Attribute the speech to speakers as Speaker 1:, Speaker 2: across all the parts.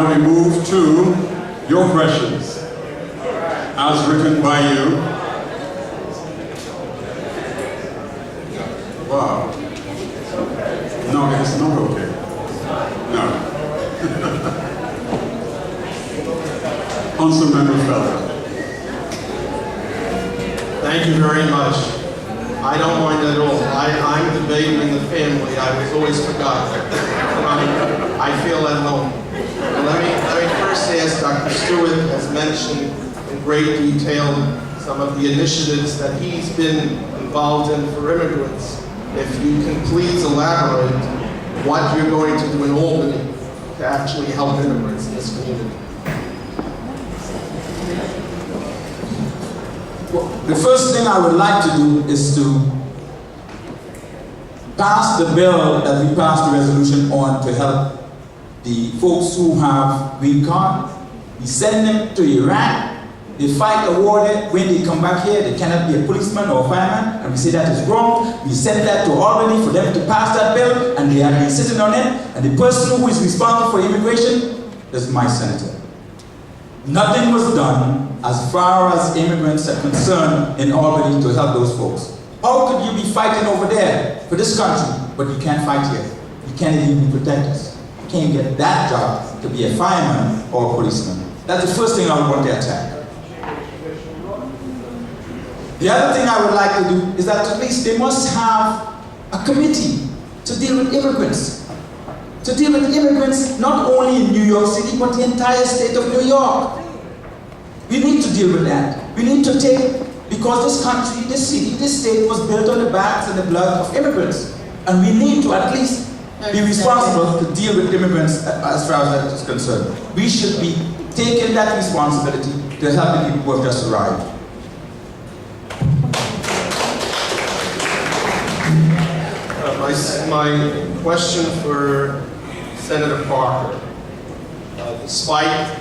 Speaker 1: now we move to your questions, as written by you. Wow. No, it's not okay. No. Councilmember Felder.
Speaker 2: Thank you very much. I don't mind at all. I'm the baby in the family. I was always forgotten. I feel at home. But let me first ask, Dr. Stewart has mentioned in great detail some of the initiatives that he's been involved in for immigrants. If you can please elaborate what you're going to do in Albany to actually help immigrants in this community.
Speaker 3: Well, the first thing I would like to do is to pass the bill that we passed the resolution on to help the folks who have green card. We send them to Iraq, they fight a war there. When they come back here, they cannot be a policeman or a fireman, and we say that is wrong. We send that to Albany for them to pass that bill, and they have been sitting on it, and the person who is responsible for immigration is my senator. Nothing was done as far as immigrants are concerned in Albany to help those folks. How could you be fighting over there for this country, but you can't fight here? You can't even be protectors. You can't get that job to be a fireman or a policeman. That's the first thing I would want to attack. The other thing I would like to do is that at least they must have a committee to deal with immigrants. To deal with immigrants not only in New York City, but the entire state of New York. We need to deal with that. We need to take, because this country, this city, this state was built on the backs and the blood of immigrants. And we need to at least be responsible to deal with immigrants as far as that is concerned. We should be taking that responsibility to help the people who have just arrived.
Speaker 2: My question for Senator Parker, despite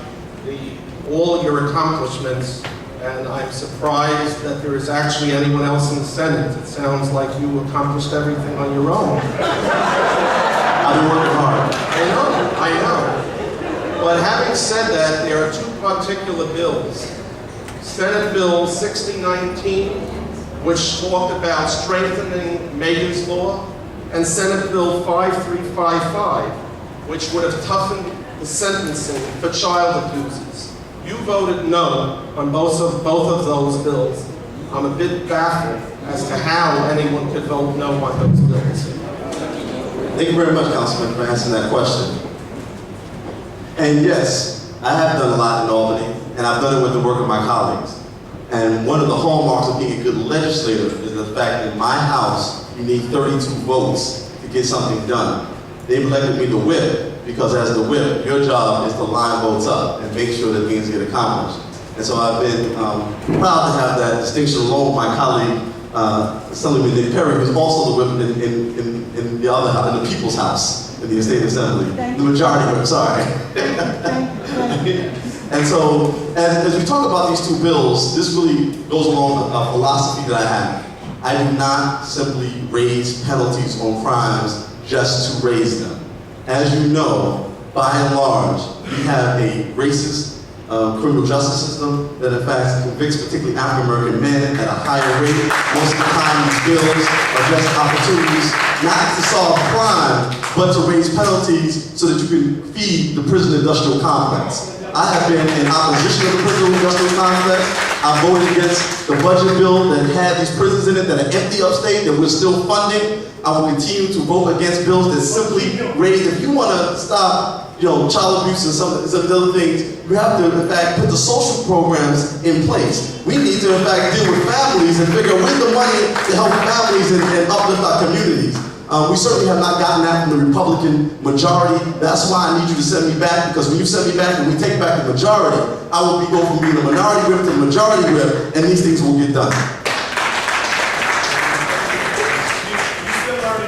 Speaker 2: all your accomplishments, and I'm surprised that there is actually anyone else in the Senate. It sounds like you accomplished everything on your own.
Speaker 1: I've been working hard.
Speaker 2: I know. But having said that, there are two particular bills. Senate Bill 6019, which talked about strengthening Mayor's Law, and Senate Bill 5355, which would have toughened the sentencing for child abusers. You voted no on both of those bills. I'm a bit baffled as to how anyone could vote no on those bills.
Speaker 4: Thank you very much, Councilman, for answering that question. And yes, I have done a lot in Albany, and I've done it with the work of my colleagues. And one of the hallmarks of being a good legislator is the fact that in my house, you need 32 votes to get something done. They've elected me the whip, because as the whip, your job is to line votes up and make sure that things get accomplished. And so I've been proud to have that distinction along with my colleague, Assemblyman Nick Perry, who's also the whip in the other house, in the People's House, in the State Assembly. The majority whip, sorry. And so, as we talk about these two bills, this really goes along with a philosophy that I have. I do not simply raise penalties on crimes just to raise them. As you know, by and large, we have a racist criminal justice system that in fact convicts particularly African-American men at a higher rate. Most of the time these bills are just opportunities not to solve crime, but to raise penalties so that you can feed the prison industrial complex. I have been in opposition to the prison industrial complex. I voted against the budget bill that had these prisons in it that are empty upstate that we're still funding. I will continue to vote against bills that simply raise, if you want to stop child abuse and some of the other things, you have to, in fact, put the social programs in place. We need to, in fact, deal with families and figure out where's the money to help families and uplift our communities. We certainly have not gotten that from the Republican majority. That's why I need you to send me back, because when you send me back and we take back the majority, I will go from being a minority whip to a majority whip, and these things will get done.